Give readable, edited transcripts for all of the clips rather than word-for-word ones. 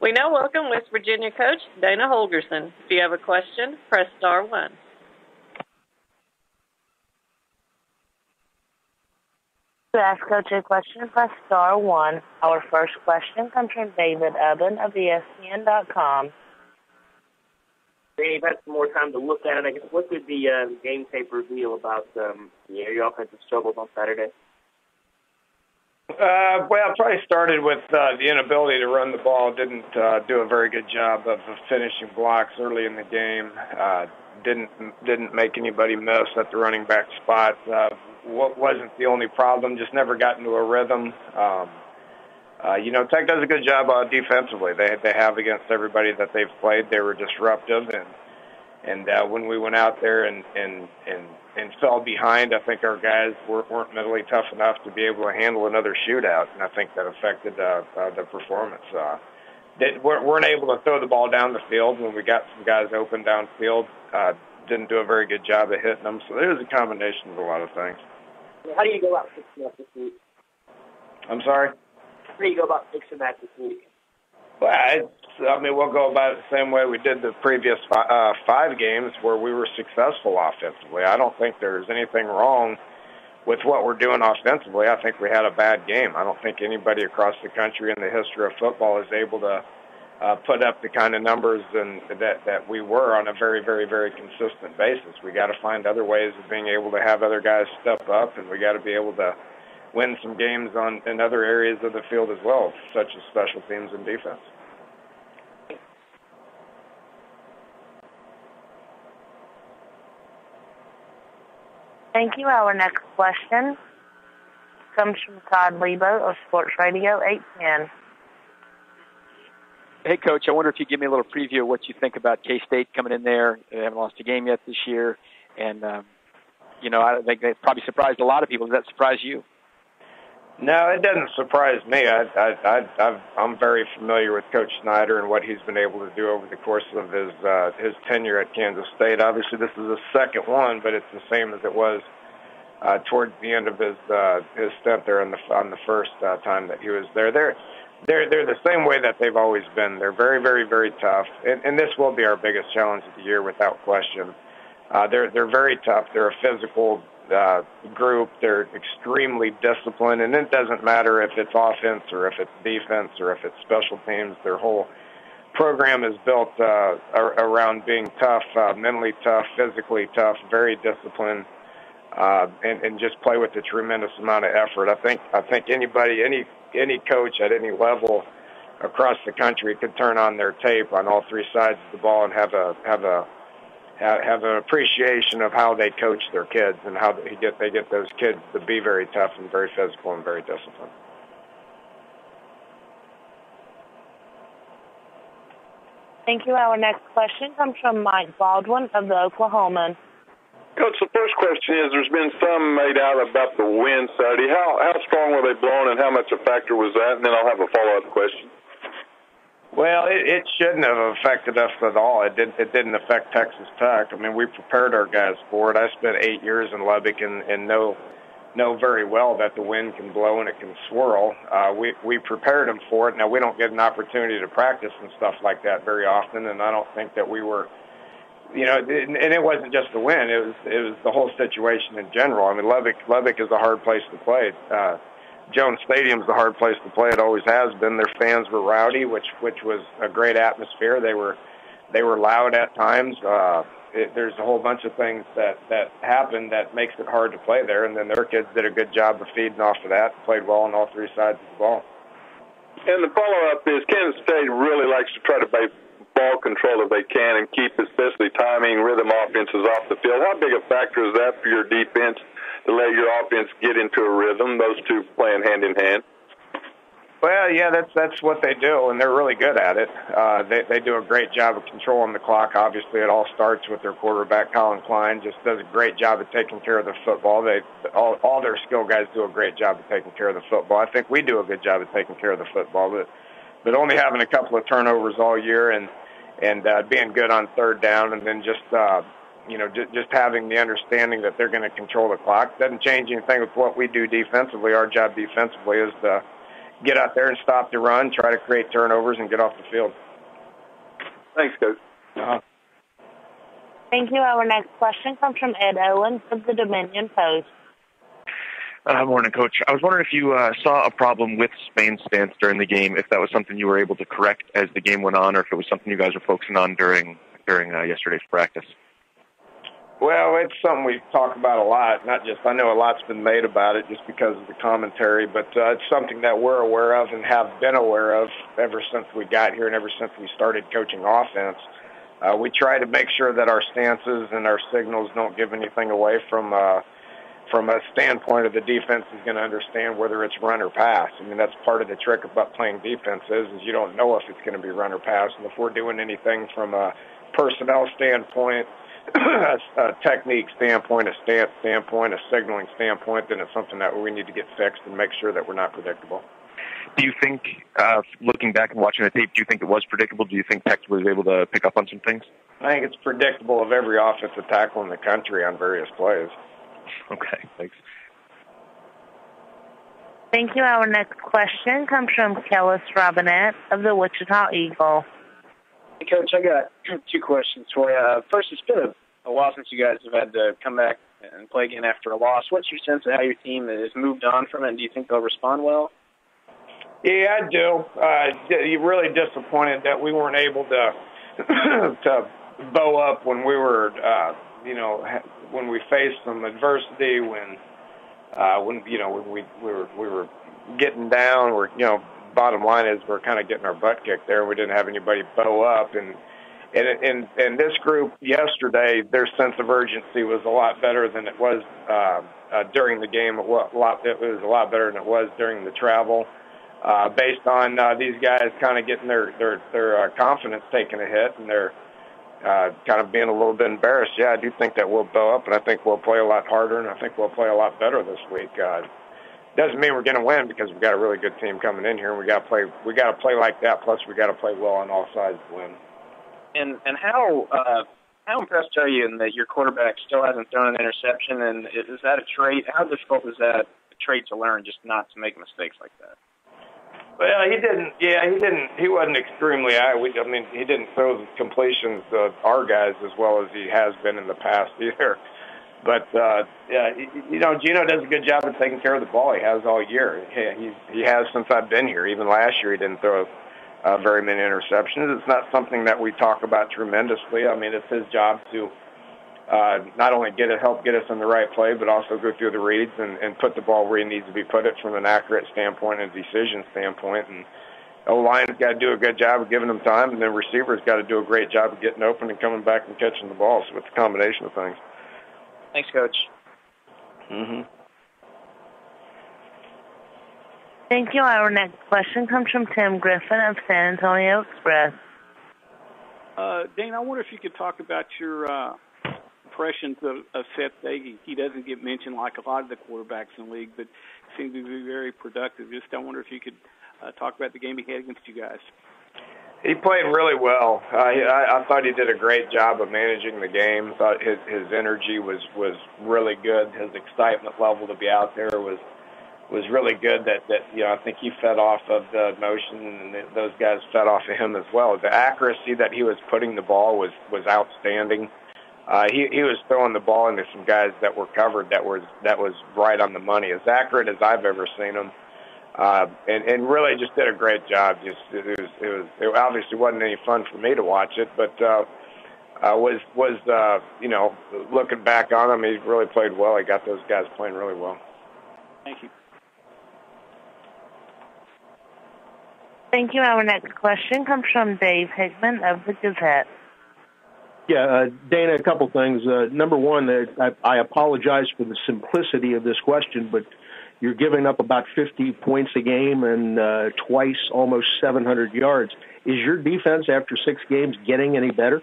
We now welcome West Virginia coach Dana Holgorsen. If you have a question, press star 1. To ask Coach a question, press star 1. Our first question comes from David Ubben of ESPN.com. Dave, you've had some more time to look at it. I guess what did the game tape reveal about your offensive struggles on Saturday? Well, it probably started with the inability to run the ball. Didn't do a very good job of finishing blocks early in the game. Didn't make anybody miss at the running back spot. What wasn't the only problem, just never got into a rhythm. Tech does a good job defensively. They have against everybody that they've played. They were disruptive, and when we went out there and fell behind, I think our guys weren't mentally tough enough to be able to handle another shootout, and I think that affected the performance. They weren't able to throw the ball down the field when we got some guys open downfield. Didn't do a very good job of hitting them. So there was a combination of a lot of things. How do you go about fixing that this week? I'm sorry? How do you go about fixing that this week? Well, we'll go about it the same way we did the previous 5 games where we were successful offensively. I don't think there's anything wrong with what we're doing offensively. I think we had a bad game. I don't think anybody across the country in the history of football is able to put up the kind of numbers that we were on a very, very, very consistent basis. We got to find other ways of being able to have other guys step up, and we got to be able to win some games in other areas of the field as well, such as special teams and defense. Thank you. Our next question comes from Todd Lebo of Sports Radio 810. Hey, Coach, I wonder if you'd give me a little preview of what you think about K-State coming in there. They haven't lost a game yet this year. And, I think they probably surprised a lot of people. Does that surprise you? No, it doesn't surprise me. I'm very familiar with Coach Snyder and what he's been able to do over the course of his tenure at Kansas State. Obviously, this is the second one, but it's the same as it was towards the end of his stint there on the first time that he was there. They're the same way that they've always been. They're very, very, very tough, and this will be our biggest challenge of the year without question. They're very tough. They're a physical group. They're extremely disciplined, and it doesn't matter if it's offense or if it's defense or if it's special teams. Their whole program is built around being tough, mentally tough, physically tough, very disciplined, and just play with a tremendous amount of effort. I think anybody, any coach at any level across the country could turn on their tape on all 3 sides of the ball and have an appreciation of how they coach their kids and how they get those kids to be very tough and very physical and very disciplined. Thank you. Our next question comes from Mike Baldwin of the Oklahoman. Coach, the first question is, there's been some made out about the wind Saturday. How strong were they blowing, and how much a factor was that? And then I'll have a follow-up question. Well, it shouldn't have affected us at all. It didn't affect Texas Tech. We prepared our guys for it. I spent 8 years in Lubbock and know very well that the wind can blow and it can swirl. We prepared them for it. Now, we don't get an opportunity to practice and stuff like that very often, and I don't think that we were, and it wasn't just the wind. It was the whole situation in general. Lubbock is a hard place to play. Jones Stadium's a hard place to play. It always has been. Their fans were rowdy, which was a great atmosphere. They were loud at times. There's a whole bunch of things that happen that makes it hard to play there, and then their kids did a good job of feeding off of that, played well on all 3 sides of the ball. And the follow-up is Kansas State really likes to try to play ball control if they can and keep especially timing, rhythm offenses off the field. How big a factor is that for your defense to let your offense get into a rhythm, those two playing hand in hand? Well, yeah, that's what they do, and they're really good at it. They do a great job of controlling the clock. Obviously, it all starts with their quarterback, Colin Klein, just does a great job of taking care of the football. All their skill guys do a great job of taking care of the football. I think we do a good job of taking care of the football, but only having a couple of turnovers all year and being good on third down, and then just having the understanding that they're going to control the clock doesn't change anything with what we do defensively. Our job defensively is to get out there and stop the run, try to create turnovers, and get off the field. Thanks, Coach. Uh-huh. Thank you. Our next question comes from Ed Owens of the Dominion Post. Morning, Coach. I was wondering if you saw a problem with Spain's stance during the game, if that was something you were able to correct as the game went on, or if it was something you guys were focusing on during yesterday's practice. Well, it's something we talk about a lot. I know a lot's been made about it just because of the commentary, but it's something that we're aware of and have been aware of ever since we got here and ever since we started coaching offense. We try to make sure that our stances and our signals don't give anything away from a standpoint of the defense is going to understand whether it's run or pass. I mean, that's part of the trick about playing defense is you don't know if it's going to be run or pass. And if we're doing anything from a personnel standpoint, a technique standpoint, a stance standpoint, a signaling standpoint, then it's something that we need to get fixed and make sure that we're not predictable. Do you think, looking back and watching the tape, do you think it was predictable? Do you think Tech was able to pick up on some things? I think it's predictable of every offensive tackle in the country on various plays. Okay, thanks. Thank you. Our next question comes from Kellis Robinette of the Wichita Eagle. Hey, Coach, I got two questions for you. First, it's been a while since you guys have had to come back and play again after a loss. What's your sense of how your team has moved on from it, and do you think they'll respond well? Yeah, I do. You're really disappointed that we weren't able to to bow up when we were, when we faced some adversity, when we were getting down. Bottom line is we're kind of getting our butt kicked there. We didn't have anybody bow up, and this group yesterday, their sense of urgency was a lot better than it was during the game. It was a lot better than it was during the travel. Based on these guys kind of getting their confidence taking a hit, and they're kind of being a little bit embarrassed. Yeah, I do think that we'll bow up, and I think we'll play a lot harder, and I think we'll play a lot better this week. Doesn't mean we're going to win because we've got a really good team coming in here, and we got to play like that. Plus, we got to play well on all sides to win. And how impressed are you in that your quarterback still hasn't thrown an interception? And is that a trait? How difficult is that a trait to learn, just not to make mistakes like that? Well, he didn't. Yeah, he didn't. He wasn't extremely high. He didn't throw the completions to our guys as well as he has been in the past either. But Gino does a good job of taking care of the ball. He has all year. He has since I've been here. Even last year, he didn't throw very many interceptions. It's not something that we talk about tremendously. I mean, it's his job to not only help get us in the right play, but also go through the reads and put the ball where he needs to be put it from an accurate standpoint and decision standpoint. And O-line's got to do a good job of giving them time, and then receivers got to do a great job of getting open and coming back and catching the ball. So it's a combination of things. Thanks, Coach. Mm-hmm. Thank you. Our next question comes from Tim Griffin of San Antonio Express. Dana, I wonder if you could talk about your impressions of Seth Dagey. He doesn't get mentioned like a lot of the quarterbacks in the league, but seems to be very productive. I wonder if you could talk about the game he had against you guys. He played really well. I thought he did a great job of managing the game. Thought his energy was really good. His excitement level to be out there was really good. That I think he fed off of the motion, and those guys fed off of him as well. The accuracy that he was putting the ball was outstanding. He was throwing the ball into some guys that were covered that was right on the money, as accurate as I've ever seen him. And really just did a great job. It obviously wasn't any fun for me to watch it, but looking back on him, he really played well. He got those guys playing really well. Thank you. Thank you. Our next question comes from Dave Hickman of the Gazette. Yeah, Dana, a couple things. Number one, I apologize for the simplicity of this question, but you're giving up about 50 points a game and twice almost 700 yards. Is your defense after 6 games getting any better?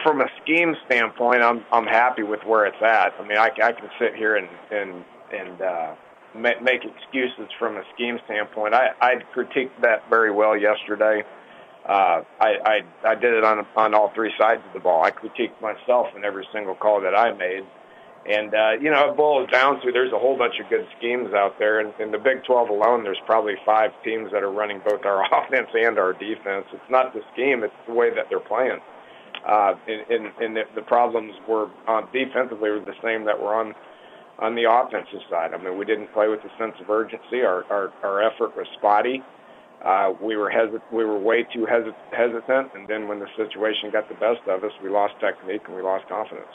From a scheme standpoint, I'm happy with where it's at. I mean, I can sit here and make excuses from a scheme standpoint. I critiqued that very well yesterday. I did it on all 3 sides of the ball. I critiqued myself in every single call that I made. And, it boils down to there's a whole bunch of good schemes out there. And in the Big 12 alone, there's probably 5 teams that are running both our offense and our defense. It's not the scheme, it's the way that they're playing. And the problems were defensively were the same that were on the offensive side. I mean, we didn't play with a sense of urgency. Our effort was spotty. We were way too hesitant, and then when the situation got the best of us, we lost technique and we lost confidence.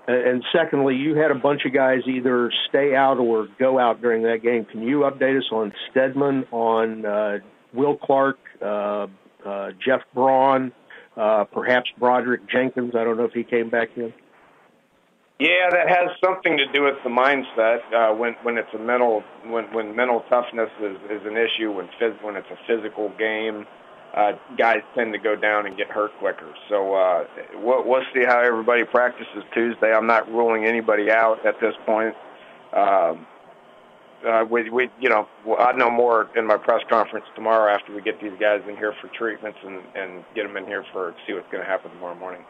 And secondly, you had a bunch of guys either stay out or go out during that game. Can you update us on Stedman, on Will Clark, Jeff Braun, perhaps Broderick Jenkins? I don't know if he came back in. Yeah, that has something to do with the mindset. When it's a mental toughness is an issue. When it's a physical game, guys tend to go down and get hurt quicker. So we'll see how everybody practices Tuesday. I'm not ruling anybody out at this point. I'll know more in my press conference tomorrow after we get these guys in here for treatments and get them in here see what's going to happen tomorrow morning.